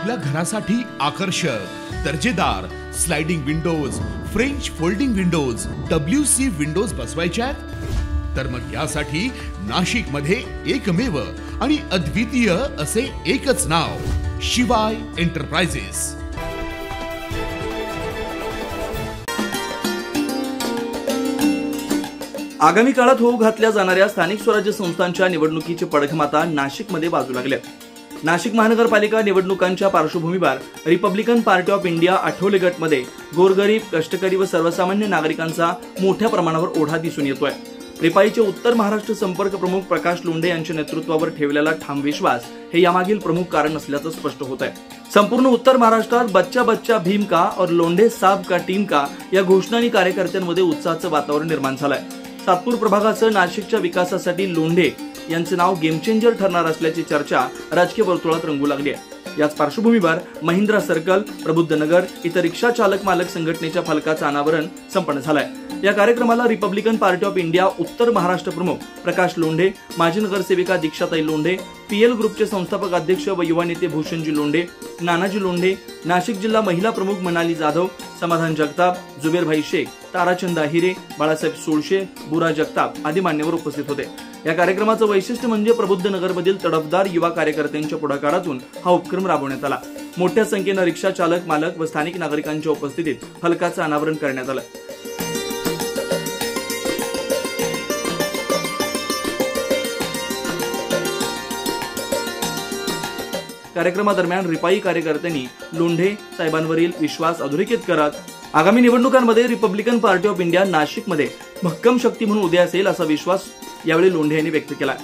आपल्या घरासाठी आकर्षक दर्जेदार sliding windows, French folding windows, WC windows बसवायच्यात? तर मग यासाठी नाशिक मध्ये एकमेव आणि अद्वितीय असे एकच नाव, शिवाय एंटरप्राइजेस। आगामी काळात होऊ घातल्या जाणाऱ्या स्थानिक स्वराज्य संस्थांच्या निवडणुकीचे पडघम आता नाशिकमध्ये वाजू लागले। नाशिक महानगरपालिका निवडणुकांच्या पार्श्वभूमीवर Republican party of India Athawale गटमध्ये गोरगरीब, कष्टकरी व सर्वसामान्य नागरिकांचा मोठ्या प्रमाणावर ओढा दिसून येतोय। रिपाईचे उत्तर महाराष्ट्र संपर्क प्रमुख प्रकाश लोंढे यांच्या नेतृत्वावर ठेवलेला ठाम विश्वास हे यामागील प्रमुख कारण असल्याचं स्पष्ट होत आहे। संपूर्ण उत्तर महाराष्ट्रात बच्चा बच्चा भीम का और लोंढे साहब का टीम का या घोषणांनी कार्यकर्त्यांमध्ये उत्साहाचं वातावरण निर्माण झालंय। सातपूर प्रभागासह नाशिकच्या विकासासाठी लोंढे यांचे नाव गेम चेंजर ठरणार असल्याची चर्चा राजकीय वर्तुळात रंगू लागली आहे। याच पार्श्वभूमीवर महिंद्रा सर्कल, प्रबुद्ध नगर इतर रिक्षा चालक मालक संघटनेच्या फलकाचं अनावरण संपन्न झालंय। या कार्यक्रमाला रिपब्लिकन पार्टी ऑफ इंडिया उत्तर महाराष्ट्र प्रमुख प्रकाश लोंढे, माजी नगरसेविका दीक्षाताई लोंढे, PL ग्रुपचे संस्थापक अध्यक्ष व युवा नेते भूषणजी लोंढे, नानाजी लोंढे, नाशिक जिल्हा महिला प्रमुख मनाली जाधव, समाधान जगताप, जुबेरभाई शेख, ताराचंद आहिरे, बाळासाहेब सोळशे, बुरा जगताप आदी मान्यवर उपस्थित होते। या कार्यक्रमाचं वैशिष्ट्य म्हणजे प्रबुद्ध नगरमधील तडफदार युवा कार्यकर्त्यांच्या पुढाकारातून हा उपक्रम राबवण्यात आला। मोठ्या संख्येनं रिक्षा चालक मालक व स्थानिक नागरिकांच्या उपस्थितीत फलकाचं अनावरण करण्यात आलं। कार्यक्रमादरम्यान रिपाई कार्यकर्त्यांनी लोंढे साहेबांवरील विश्वास अधोरेखित करत आगामी निवडणुकांमध्ये रिपब्लिकन पार्टी ऑफ इंडिया नाशिकमध्ये भक्कम शक्ती म्हणून उदय असेल असा विश्वास यावेळी लोंढे यांनी व्यक्त केला।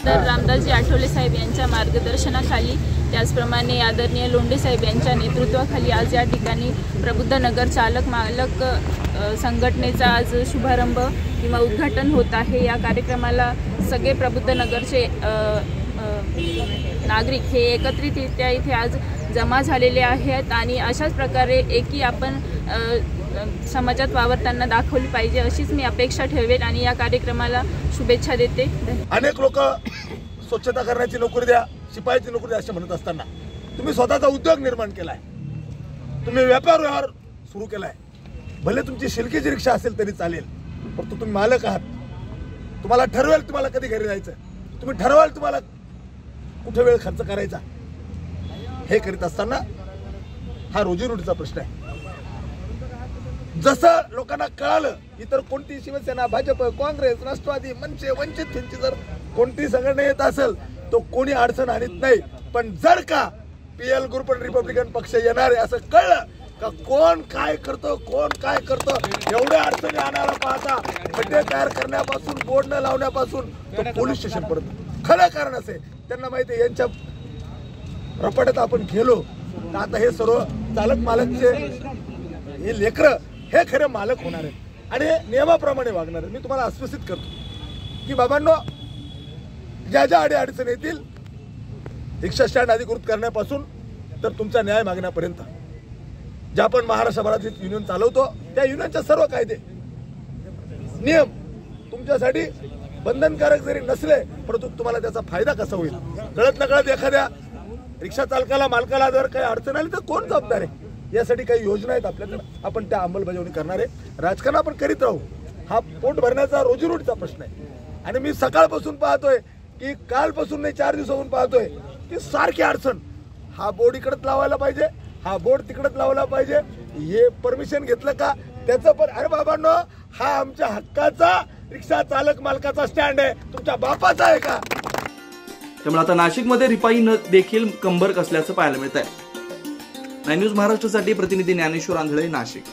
तर रामदासजी आठवले साहेब यांच्या मार्गदर्शनाखाली, त्याचप्रमाणे आदरणीय लोंढे साहेब यांच्या नेतृत्वाखाली आज या ठिकाणी प्रबुद्ध नगर चालक मालक संघटनेचा आज शुभारंभ किंवा उद्घाटन होत आहे। या कार्यक्रमाला सगळे प्रबुद्ध नगरचे नागरिक हे एकत्रितरित्या इथे आज जमा झालेले आहेत आणि अशाच प्रकारे एकी आपण समाजात वावरताना दाखवली पाहिजे अशीच मी अपेक्षा ठेवेन आणि या कार्यक्रमाला शुभेच्छा देते। अनेक लोक स्वच्छता करण्याची नोकरी द्या, शिपायाची नोकरी द्या असे म्हणत असताना तुम्ही स्वतःचा उद्योग निर्माण केलाय, तुम्ही व्यापार व्यवहार सुरू केलाय। भले तुमची शिलकीची रिक्षा असेल तरी चालेल, परंतु तुम्ही मालक आहात। तुम्हाला ठरवेल तुम्हाला कधी घरी जायचं, तुम्ही ठरवाल तुम्हाला कुठे वेळ खर्च करायचा। हे करीत असताना हा रोजीरोटीचा प्रश्न आहे। जसं लोकांना कळालं इतर कोणती शिवसेना, भाजप, काँग्रेस, राष्ट्रवादी, मनसे, वंचित जर कोणती संघटना येत असेल तो कोणी अडचण आणत नाही। पण जर का PL ग्रुप आणि रिपब्लिकन पक्ष येणार आहे असं कळलं का कोण काय करतो एवढ्या अडचणी आणायला पाहता, खड्डे तयार करण्यापासून, बोर्ड न लावण्यापासून तो पोलीस स्टेशन पर्यंत खरं कारण असे त्यांना माहिती आहे। यांच्या रपाट्यात आपण गेलो तर आता हे सर्व चालक मालकचे हे लेकरं हे खरे मालक होणार आहेत आणि नियमाप्रमाणे वागणार आहेत। मी तुम्हाला आश्वासित करतो की बाबांनो, ज्या ज्या अडचणी येतील रिक्षा स्टँड अधिकृत करण्यापासून तर तुमचा न्याय मागण्यापर्यंत, ज्या आपण महाराष्ट्रभरात युनियन चालवतो त्या युनियनचे सर्व कायदे नियम तुमच्यासाठी बंधनकारक जरी नसले परंतु तुम्हाला त्याचा फायदा कसा होईल कळत नकळत एखाद्या रिक्षा चालकाला मालकाला जर काही अडचण आली तर कोण जबाबदार आहे यासाठी काही योजना आहेत आपल्याकडे, आपण त्या अंमलबजावणी करणार आहे। राजकारण आपण करीत राहू, हा पोट भरण्याचा रोजीरोटीचा प्रश्न आहे। आणि मी सकाळपासून पाहतोय की कालपासून नाही 4 दिवसापासून पाहतोय की सारखी अडचण, हा बोर्ड इकडे लावायला पाहिजे, हा बोर्ड तिकडे लावला पाहिजे, हे परमिशन घेतलं का त्याचं पण, अरे बाबांनो हा आमच्या हक्काचा रिक्षा चालक मालकाचा स्टँड आहे, तुमच्या बापाचा आहे का? त्यामुळे आता नाशिकमध्ये रिपाई देखील कंबर कसल्याचं पाहायला मिळत आहे। 9 न्यूज महाराष्ट्रासाठी प्रतिनिधी ज्ञानेश्वर आंधळे, नाशिक।